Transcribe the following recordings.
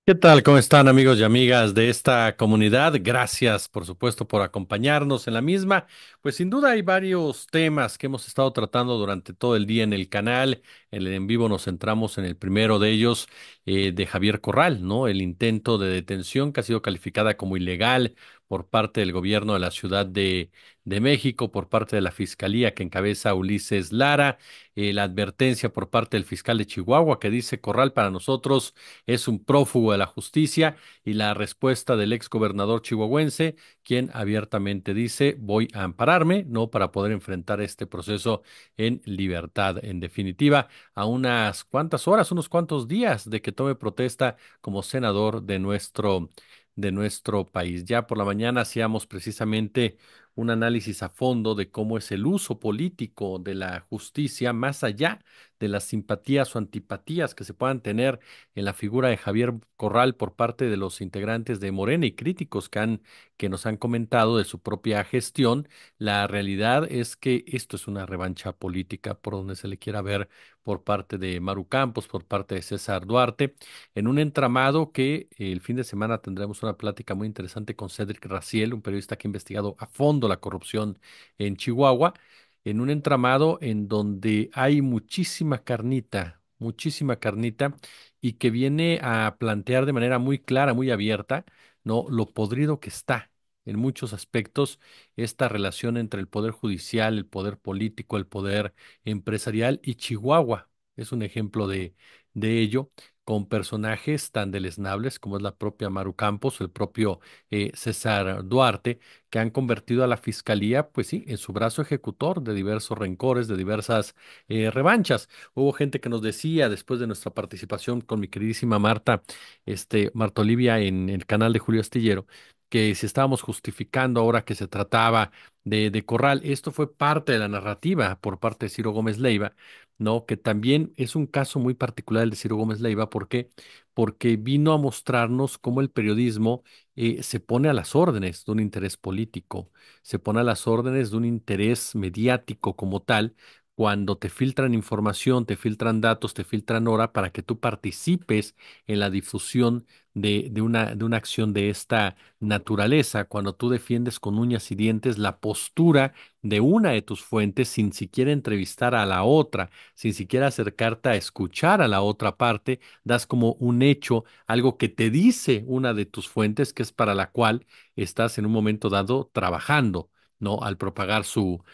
¿Qué tal? ¿Cómo están amigos y amigas de esta comunidad? Gracias, por supuesto, por acompañarnos en la misma. Pues sin duda hay varios temas que hemos estado tratando durante todo el día en el canal. En el en vivo nos centramos en el primero de ellos, de Javier Corral, ¿no? El intento de detención que ha sido calificada como ilegal por parte del gobierno de la Ciudad de México, por parte de la Fiscalía que encabeza Ulises Lara, la advertencia por parte del fiscal de Chihuahua que dice Corral para nosotros es un prófugo de la justicia y la respuesta del ex gobernador chihuahuense, quien abiertamente dice voy a ampararme, no para poder enfrentar este proceso en libertad. En definitiva, a unas cuantas horas, unos cuantos días de que tome protesta como senador de nuestro país. Ya por la mañana hacíamos precisamente un análisis a fondo de cómo es el uso político de la justicia, más allá de las simpatías o antipatías que se puedan tener en la figura de Javier Corral por parte de los integrantes de Morena y críticos que nos han comentado de su propia gestión. La realidad es que esto es una revancha política por donde se le quiera ver por parte de Maru Campos, por parte de César Duarte, en un entramado que el fin de semana tendremos una plática muy interesante con Cedric Raciel, un periodista que ha investigado a fondo la corrupción en Chihuahua, en un entramado en donde hay muchísima carnita, y que viene a plantear de manera muy clara, muy abierta, ¿no? Lo podrido que está en muchos aspectos esta relación entre el poder judicial, el poder político, el poder empresarial, y Chihuahua es un ejemplo de ello, con personajes tan deleznables como es la propia Maru Campos o el propio César Duarte, que han convertido a la fiscalía, pues sí, en su brazo ejecutor de diversos rencores, de diversas revanchas. Hubo gente que nos decía, después de nuestra participación con mi queridísima Marta Olivia en el canal de Julio Astillero, que si estábamos justificando ahora que se trataba de Corral. Esto fue parte de la narrativa por parte de Ciro Gómez Leiva, ¿no? Que también es un caso muy particular el de Ciro Gómez Leiva. ¿Por qué? Porque vino a mostrarnos cómo el periodismo se pone a las órdenes de un interés político, se pone a las órdenes de un interés mediático como tal, cuando te filtran información, te filtran datos, te filtran hora para que tú participes en la difusión de una acción de esta naturaleza, cuando tú defiendes con uñas y dientes la postura de una de tus fuentes sin siquiera entrevistar a la otra, sin siquiera acercarte a escuchar a la otra parte, das como un hecho, algo que te dice una de tus fuentes, que es para la cual estás en un momento dado trabajando, ¿no? Al propagar su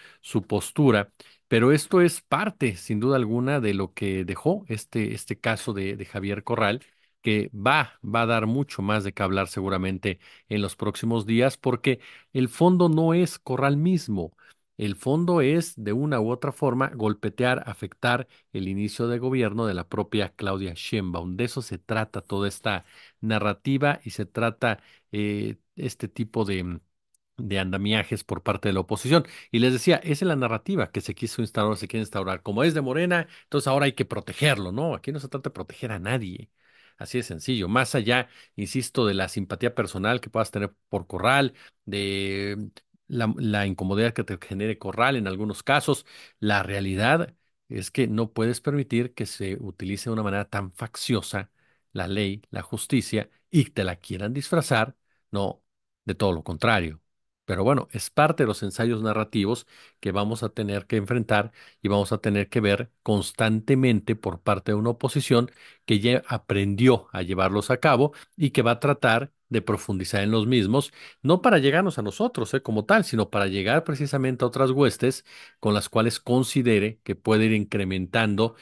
postura. Pero esto es parte, sin duda alguna, de lo que dejó este caso de Javier Corral, que va a dar mucho más de qué hablar seguramente en los próximos días, porque el fondo no es Corral mismo. El fondo es, de una u otra forma, golpetear, afectar el inicio de gobierno de la propia Claudia Sheinbaum. De eso se trata toda esta narrativa, y se trata este tipo de andamiajes por parte de la oposición. Y les decía, esa es la narrativa que se quiso instaurar, se quiere instaurar. Como es de Morena, entonces ahora hay que protegerlo, ¿no? Aquí no se trata de proteger a nadie. Así de sencillo. Más allá, insisto, de la simpatía personal que puedas tener por Corral, de la incomodidad que te genere Corral en algunos casos, la realidad es que no puedes permitir que se utilice de una manera tan facciosa la ley, la justicia, y te la quieran disfrazar, no, de todo lo contrario. Pero bueno, es parte de los ensayos narrativos que vamos a tener que enfrentar y vamos a tener que ver constantemente por parte de una oposición que ya aprendió a llevarlos a cabo y que va a tratar de profundizar en los mismos, no para llegarnos a nosotros, como tal, sino para llegar precisamente a otras huestes con las cuales considere que puede ir incrementando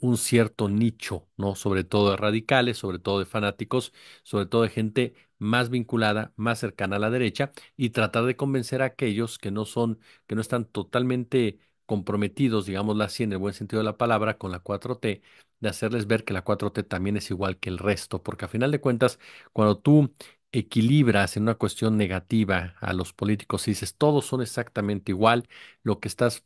un cierto nicho, ¿no? Sobre todo de radicales, sobre todo de fanáticos, sobre todo de gente más vinculada, más cercana a la derecha, y tratar de convencer a aquellos que no están totalmente comprometidos, digámoslo así, en el buen sentido de la palabra, con la 4T, de hacerles ver que la 4T también es igual que el resto, porque a final de cuentas, cuando tú equilibras en una cuestión negativa a los políticos y dices todos son exactamente igual, lo que estás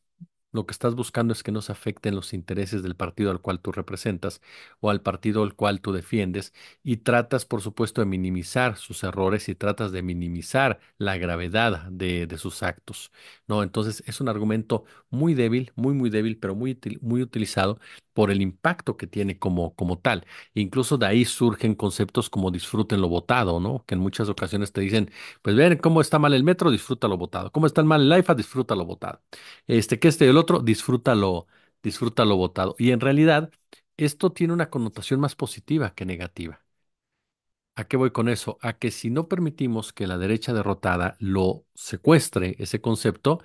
Lo que estás buscando es que no se afecten los intereses del partido al cual tú representas o al partido al cual tú defiendes y tratas, por supuesto, de minimizar sus errores y tratas de minimizar la gravedad de sus actos, ¿no? Entonces es un argumento muy débil, muy débil, pero muy utilizado por el impacto que tiene como tal. Incluso de ahí surgen conceptos como disfruten lo votado, ¿no? Que en muchas ocasiones te dicen, pues ven cómo está mal el metro, disfruta lo votado. Cómo está mal el IFA, disfruta lo votado. Que este y el otro, disfrútalo votado. Y en realidad, esto tiene una connotación más positiva que negativa. ¿A qué voy con eso? A que si no permitimos que la derecha derrotada lo secuestre ese concepto,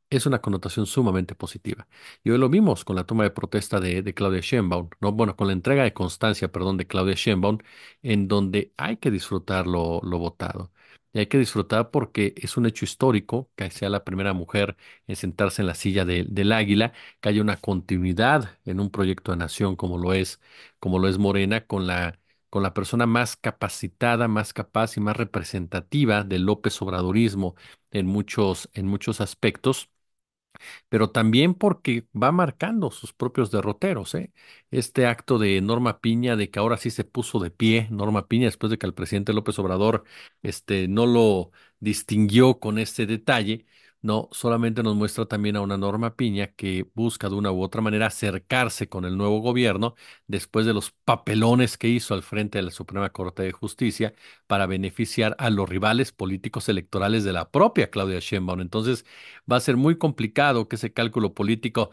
es una connotación sumamente positiva. Y hoy lo vimos con la toma de protesta de Claudia Sheinbaum, ¿no? Bueno, con la entrega de constancia, perdón, de Claudia Sheinbaum, en donde hay que disfrutar lo votado. Y hay que disfrutar porque es un hecho histórico que sea la primera mujer en sentarse en la silla del águila, que haya una continuidad en un proyecto de nación como lo es Morena, con la persona más capacitada, más capaz y más representativa del López Obradorismo en muchos aspectos, pero también porque va marcando sus propios derroteros, ¿eh? Este acto de Norma Piña, de que ahora sí se puso de pie Norma Piña, después de que el presidente López Obrador, no lo distinguió con este detalle, no, solamente nos muestra también a una Norma Piña que busca de una u otra manera acercarse con el nuevo gobierno después de los papelones que hizo al frente de la Suprema Corte de Justicia para beneficiar a los rivales políticos electorales de la propia Claudia Sheinbaum. Entonces, va a ser muy complicado que ese cálculo político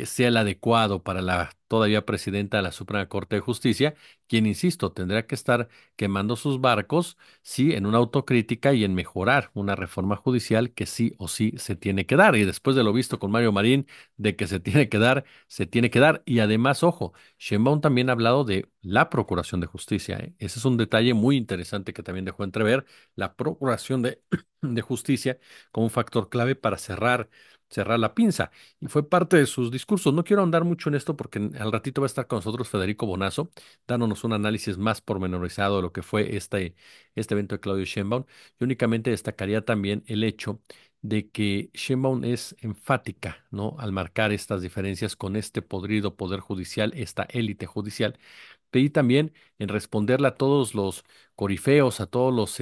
sea el adecuado para la todavía presidenta de la Suprema Corte de Justicia, quien, insisto, tendrá que estar quemando sus barcos, sí, en una autocrítica y en mejorar una reforma judicial que sí o sí se tiene que dar. Y después de lo visto con Mario Marín, de que se tiene que dar, se tiene que dar. Y además, ojo, Sheinbaum también ha hablado de la Procuración de Justicia, ¿eh? Ese es un detalle muy interesante que también dejó entrever la Procuración de Justicia como un factor clave para cerrar la pinza. Y fue parte de sus discursos. No quiero ahondar mucho en esto porque al ratito va a estar con nosotros Federico Bonazo, dándonos un análisis más pormenorizado de lo que fue este evento de Claudio Sheinbaum. Yo únicamente destacaría también el hecho de que Sheinbaum es enfática, ¿no? Al marcar estas diferencias con este podrido poder judicial, esta élite judicial, pedí también en responderle a todos los corifeos, a todos los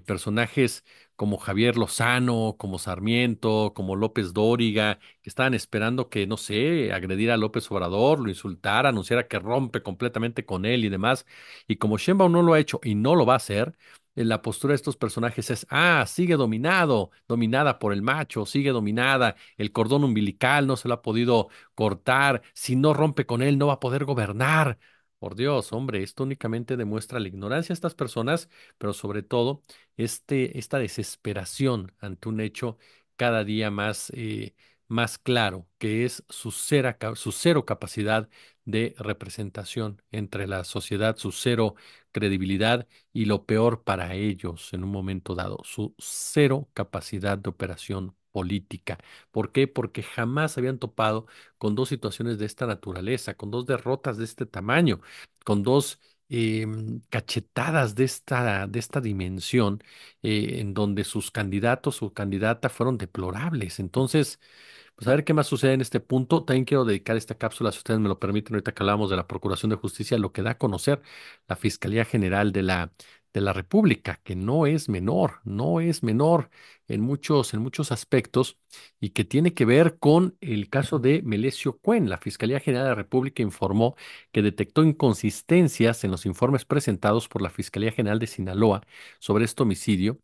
personajes como Javier Lozano, como Sarmiento, como López Dóriga, que estaban esperando que, no sé, agrediera a López Obrador, lo insultara, anunciara que rompe completamente con él y demás. Y como Sheinbaum no lo ha hecho y no lo va a hacer, la postura de estos personajes es, sigue dominada por el macho, sigue dominada, el cordón umbilical no se lo ha podido cortar, si no rompe con él no va a poder gobernar. Por Dios, hombre, esto únicamente demuestra la ignorancia de estas personas, pero sobre todo esta desesperación ante un hecho cada día más claro, que es su cero capacidad de representación entre la sociedad, su cero credibilidad y lo peor para ellos en un momento dado, su cero capacidad de operación política. ¿Por qué? Porque jamás habían topado con dos situaciones de esta naturaleza, con dos derrotas de este tamaño, con dos cachetadas de esta dimensión, en donde sus candidatos o candidata fueron deplorables. Entonces, pues a ver qué más sucede en este punto. También quiero dedicar esta cápsula, si ustedes me lo permiten, ahorita que hablamos de la Procuración de Justicia, lo que da a conocer la Fiscalía General de la República, que no es menor, no es menor en muchos aspectos y que tiene que ver con el caso de Melesio Cuen. La Fiscalía General de la República informó que detectó inconsistencias en los informes presentados por la Fiscalía General de Sinaloa sobre este homicidio,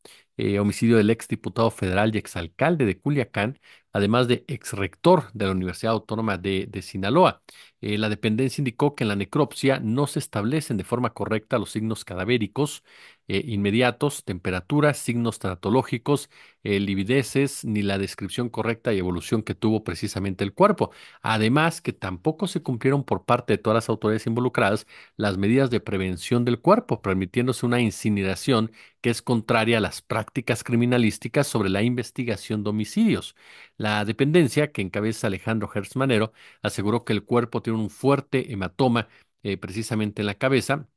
homicidio del exdiputado federal y exalcalde de Culiacán, además de exrector de la Universidad Autónoma de Sinaloa. La dependencia indicó que en la necropsia no se establecen de forma correcta los signos cadavéricos inmediatos, temperaturas, signos tanatológicos, livideces, ni la descripción correcta y evolución que tuvo precisamente el cuerpo. Además, que tampoco se cumplieron por parte de todas las autoridades involucradas las medidas de prevención del cuerpo, permitiéndose una incineración que es contraria a las prácticas criminalísticas sobre la investigación de homicidios. La dependencia, que encabeza Alejandro Gertz Manero, aseguró que el cuerpo tiene un fuerte hematoma precisamente en la cabeza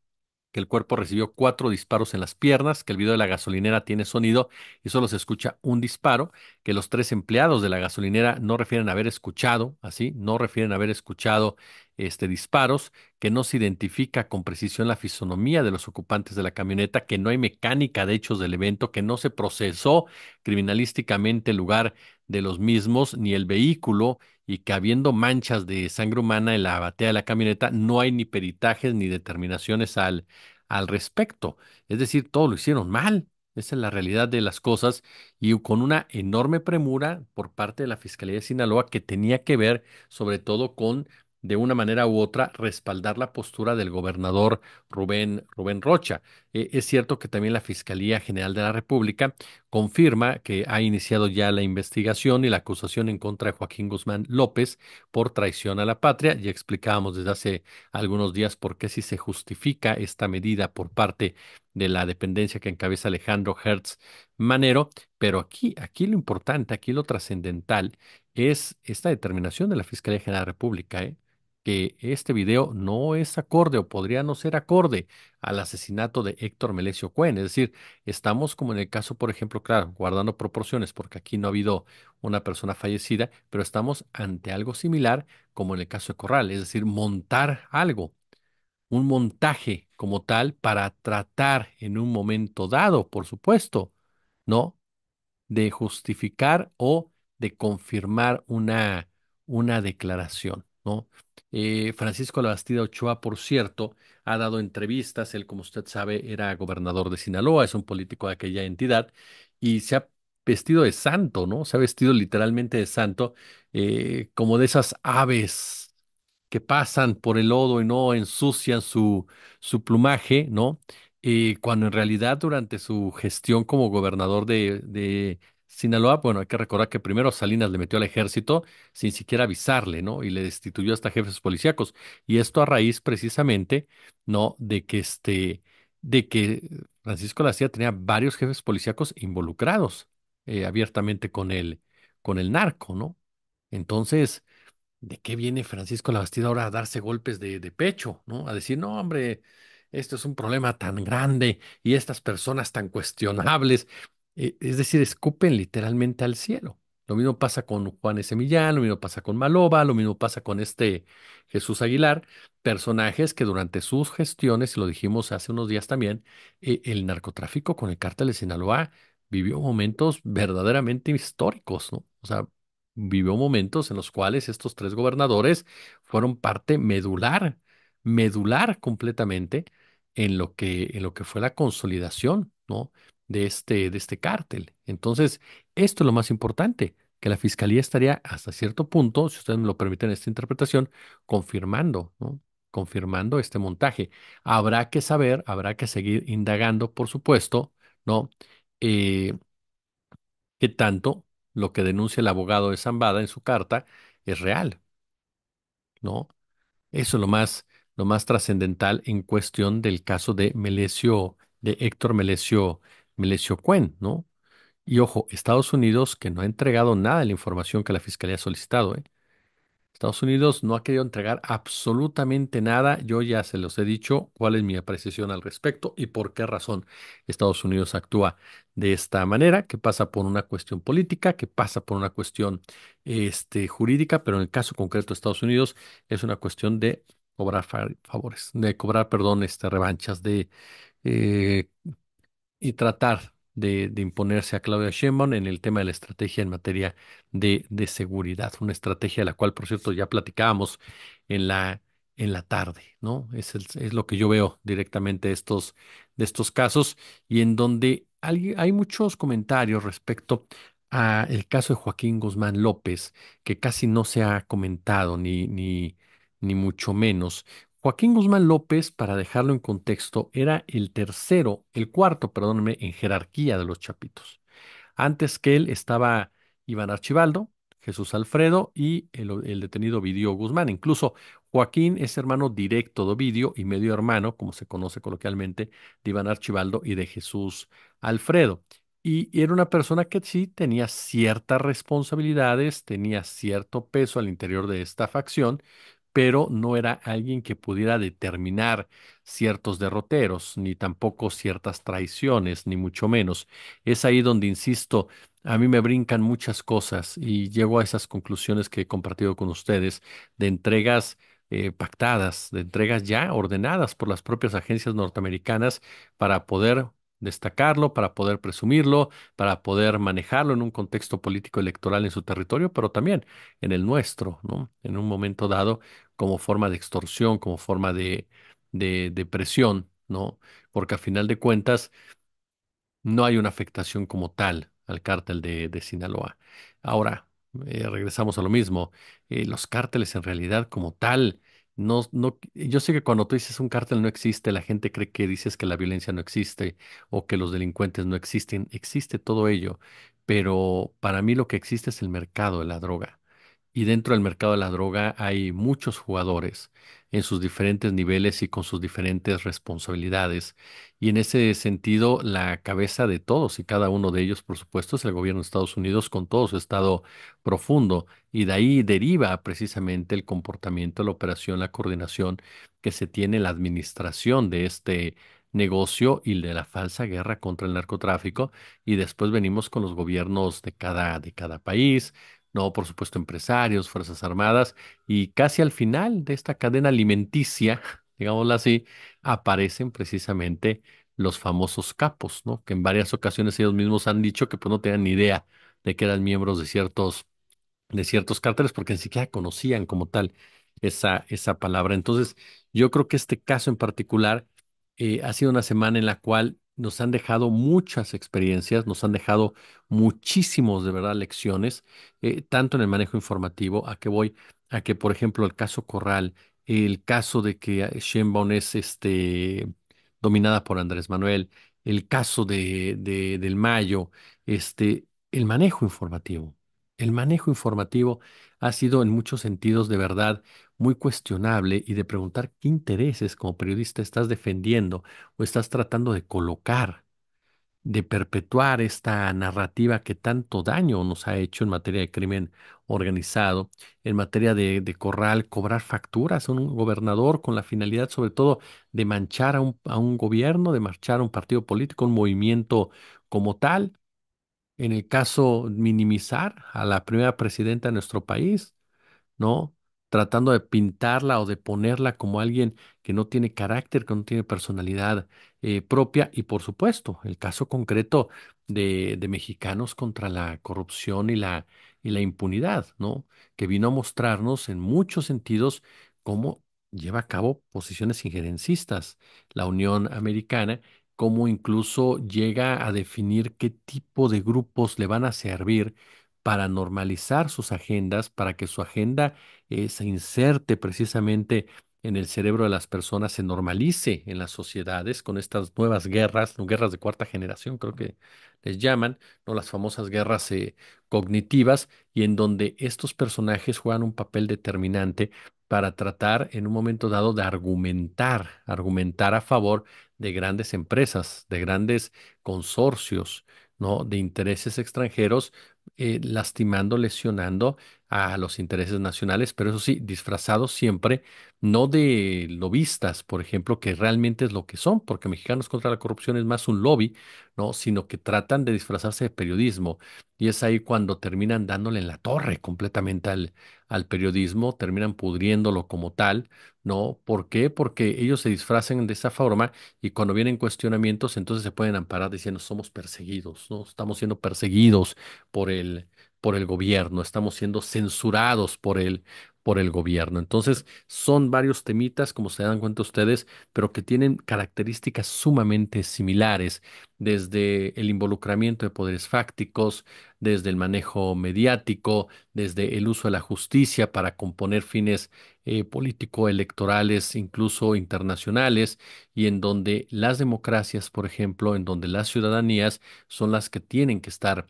que el cuerpo recibió 4 disparos en las piernas, que el video de la gasolinera tiene sonido y solo se escucha un disparo, que los 3 empleados de la gasolinera no refieren haber escuchado, así, no refieren haber escuchado disparos, que no se identifica con precisión la fisonomía de los ocupantes de la camioneta, que no hay mecánica de hechos del evento, que no se procesó criminalísticamente el lugar de los mismos ni el vehículo y que habiendo manchas de sangre humana en la batea de la camioneta, no hay ni peritajes ni determinaciones al respecto. Es decir, todo lo hicieron mal. Esa es la realidad de las cosas y con una enorme premura por parte de la Fiscalía de Sinaloa que tenía que ver sobre todo con, de una manera u otra, respaldar la postura del gobernador Rubén Rocha. Es cierto que también la Fiscalía General de la República confirma que ha iniciado ya la investigación y la acusación en contra de Joaquín Guzmán López por traición a la patria. Ya explicábamos desde hace algunos días por qué si se justifica esta medida por parte de la dependencia que encabeza Alejandro Hertz Manero, pero aquí lo importante, aquí lo trascendental es esta determinación de la Fiscalía General de la República, que este video no es acorde o podría no ser acorde al asesinato de Héctor Melesio Cuen. Es decir, estamos como en el caso, por ejemplo, claro, guardando proporciones, porque aquí no ha habido una persona fallecida, pero estamos ante algo similar como en el caso de Corral, es decir, montar algo, un montaje como tal para tratar en un momento dado, por supuesto, ¿no? De justificar o de confirmar una declaración, ¿no? Francisco Labastida Ochoa, por cierto, ha dado entrevistas. Él, como usted sabe, era gobernador de Sinaloa, es un político de aquella entidad y se ha vestido de santo, ¿no? Se ha vestido literalmente de santo, como de esas aves que pasan por el lodo y no ensucian su plumaje, ¿no? Cuando en realidad durante su gestión como gobernador de Sinaloa, bueno, hay que recordar que primero Salinas le metió al ejército sin siquiera avisarle, ¿no? Y le destituyó hasta jefes policíacos. Y esto a raíz precisamente, ¿no? De que Francisco García tenía varios jefes policíacos involucrados abiertamente con el narco, ¿no? Entonces, ¿de qué viene Francisco Labastida ahora a darse golpes de pecho, ¿no? A decir, no, hombre, esto es un problema tan grande y estas personas tan cuestionables. Es decir, escupen literalmente al cielo. Lo mismo pasa con Juan S. Millán, lo mismo pasa con Maloba, lo mismo pasa con este Jesús Aguilar, personajes que durante sus gestiones, y lo dijimos hace unos días también, el narcotráfico con el cártel de Sinaloa vivió momentos verdaderamente históricos, ¿no? O sea, vivió momentos en los cuales estos 3 gobernadores fueron parte medular completamente en lo que fue la consolidación, ¿no? de este cártel. Entonces, esto es lo más importante, que la fiscalía estaría hasta cierto punto, si ustedes me lo permiten esta interpretación, confirmando, ¿no? Confirmando este montaje. Habrá que saber, habrá que seguir indagando, por supuesto, ¿no? Eh, qué tanto lo que denuncia el abogado de Zambada en su carta es real, ¿no? Eso es lo más trascendental en cuestión del caso de Héctor Melesio Cuen, ¿no? Y ojo, Estados Unidos que no ha entregado nada de la información que la Fiscalía ha solicitado, ¿eh? Estados Unidos no ha querido entregar absolutamente nada. Yo ya se los he dicho cuál es mi apreciación al respecto y por qué razón Estados Unidos actúa de esta manera, que pasa por una cuestión política, que pasa por una cuestión jurídica, pero en el caso concreto de Estados Unidos es una cuestión de cobrar favores, de cobrar, perdón, revanchas, eh, y tratar de imponerse a Claudia Sheinbaum en el tema de la estrategia en materia de seguridad. Una estrategia de la cual, por cierto, ya platicábamos en la tarde, ¿no? Es lo que yo veo directamente de estos casos y en donde hay muchos comentarios respecto a el caso de Joaquín Guzmán López, que casi no se ha comentado ni mucho menos. Joaquín Guzmán López, para dejarlo en contexto, era el cuarto, perdónenme, en jerarquía de los Chapitos. Antes que él estaba Iván Archibaldo, Jesús Alfredo y el detenido Ovidio Guzmán. Incluso Joaquín es hermano directo de Ovidio y medio hermano, como se conoce coloquialmente, de Iván Archibaldo y de Jesús Alfredo. Y era una persona que sí tenía ciertas responsabilidades, tenía cierto peso al interior de esta facción, pero no era alguien que pudiera determinar ciertos derroteros, ni tampoco ciertas traiciones, ni mucho menos. Es ahí donde, insisto, a mí me brincan muchas cosas y llego a esas conclusiones que he compartido con ustedes de entregas pactadas, de entregas ya ordenadas por las propias agencias norteamericanas para poder destacarlo, para poder presumirlo, para poder manejarlo en un contexto político electoral en su territorio, pero también en el nuestro, ¿no? En un momento dado, como forma de extorsión, como forma de presión, ¿no? Porque a final de cuentas, no hay una afectación como tal al cártel de Sinaloa. Ahora, regresamos a lo mismo. Los cárteles en realidad como tal, yo sé que cuando tú dices un cártel no existe, la gente cree que dices que la violencia no existe o que los delincuentes no existen. Existe todo ello, pero para mí lo que existe es el mercado de la droga. Y dentro del mercado de la droga hay muchos jugadores en sus diferentes niveles y con sus diferentes responsabilidades. Y en ese sentido, la cabeza de todos y cada uno de ellos, por supuesto, es el gobierno de Estados Unidos con todo su estado profundo. Y de ahí deriva precisamente el comportamiento, la operación, la coordinación que se tiene en la administración de este negocio y de la falsa guerra contra el narcotráfico. Y después venimos con los gobiernos de cada país. No, por supuesto, empresarios, Fuerzas Armadas, y casi al final de esta cadena alimenticia, digámoslo así, aparecen precisamente los famosos capos, ¿no? Que en varias ocasiones ellos mismos han dicho que pues no tenían ni idea de que eran miembros de ciertos cárteles porque ni siquiera conocían como tal esa palabra. Entonces, yo creo que este caso en particular ha sido una semana en la cual nos han dejado muchas experiencias, nos han dejado muchísimos, de verdad, lecciones, tanto en el manejo informativo, a que voy, a que, por ejemplo, el caso Corral, el caso de que Sheinbaum es dominada por Andrés Manuel, el caso del Mayo, el manejo informativo. El manejo informativo ha sido en muchos sentidos de verdad muy cuestionable y de preguntar qué intereses como periodista estás defendiendo o estás tratando de colocar, de perpetuar esta narrativa que tanto daño nos ha hecho en materia de crimen organizado, en materia de Corral, cobrar facturas a un gobernador con la finalidad sobre todo de manchar a un gobierno, de marchar a un partido político, un movimiento como tal, en el caso minimizar a la primera presidenta de nuestro país, ¿no? Tratando de pintarla o de ponerla como alguien que no tiene carácter, que no tiene personalidad propia. Y por supuesto, el caso concreto de mexicanos contra la corrupción y la impunidad, ¿no? Que vino a mostrarnos en muchos sentidos cómo lleva a cabo posiciones injerencistas la Unión Americana, cómo incluso llega a definir qué tipo de grupos le van a servir para normalizar sus agendas, para que su agenda se inserte precisamente en el cerebro de las personas, se normalice en las sociedades con estas nuevas guerras, ¿no? Guerras de cuarta generación, creo que les llaman, ¿no? Las famosas guerras cognitivas, y en donde estos personajes juegan un papel determinante para tratar en un momento dado de argumentar a favor de grandes empresas, de grandes consorcios, ¿no? De intereses extranjeros, lastimando, lesionando a los intereses nacionales, pero eso sí, disfrazados siempre, no de lobistas, por ejemplo, que realmente es lo que son, porque Mexicanos contra la Corrupción es más un lobby, ¿no? Sino que tratan de disfrazarse de periodismo. Y es ahí cuando terminan dándole en la torre completamente al periodismo, terminan pudriéndolo como tal, ¿no? ¿Por qué? Porque ellos se disfrazan de esa forma y cuando vienen cuestionamientos, entonces se pueden amparar diciendo somos perseguidos, ¿no? Estamos siendo perseguidos por el gobierno, estamos siendo censurados por el gobierno. Entonces, son varios temitas, como se dan cuenta ustedes, pero que tienen características sumamente similares, desde el involucramiento de poderes fácticos, desde el manejo mediático, desde el uso de la justicia para componer fines político-electorales, incluso internacionales, y en donde las democracias, por ejemplo, en donde las ciudadanías son las que tienen que estar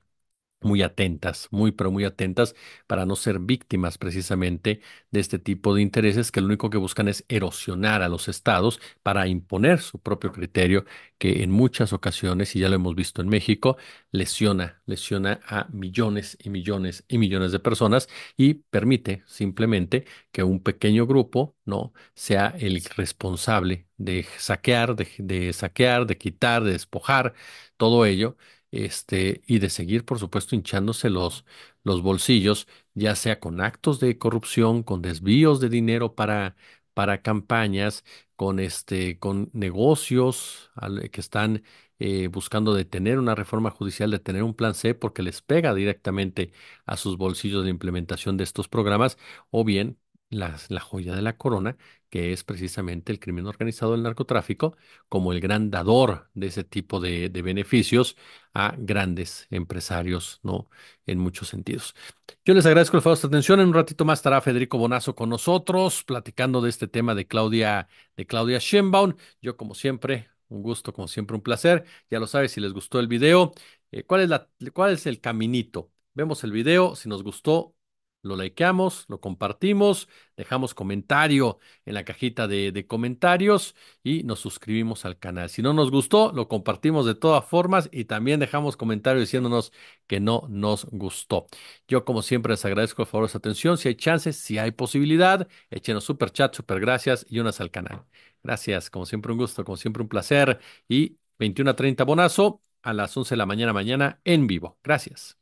muy atentas, muy, pero muy atentas para no ser víctimas precisamente de este tipo de intereses que lo único que buscan es erosionar a los estados para imponer su propio criterio, que en muchas ocasiones, y ya lo hemos visto en México, lesiona a millones y millones y millones de personas y permite simplemente que un pequeño grupo, ¿no?, sea el responsable de saquear, de saquear, de quitar, de despojar todo ello, y de seguir, por supuesto, hinchándose los bolsillos, ya sea con actos de corrupción, con desvíos de dinero para campañas, con negocios que están buscando detener una reforma judicial, detener un plan C, porque les pega directamente a sus bolsillos la implementación de estos programas, o bien la joya de la corona, que es precisamente el crimen organizado del narcotráfico, como el gran dador de ese tipo de beneficios a grandes empresarios, ¿no? En muchos sentidos. Yo les agradezco el favor de su atención. En un ratito más estará Federico Bonazo con nosotros, platicando de este tema de Claudia Sheinbaum. Yo, como siempre, un gusto, como siempre, un placer. Ya lo sabes, si les gustó el video, ¿cuál es el caminito? Vemos el video, si nos gustó, lo likeamos, lo compartimos, dejamos comentario en la cajita de comentarios y nos suscribimos al canal. Si no nos gustó, lo compartimos de todas formas y también dejamos comentarios diciéndonos que no nos gustó. Yo, como siempre, les agradezco el favor de su atención. Si hay chances, si hay posibilidad, échenos super chat, super gracias y unas al canal. Gracias, como siempre, un gusto, como siempre, un placer. Y 21:30 Bonazo a las 11 de la mañana en vivo. Gracias.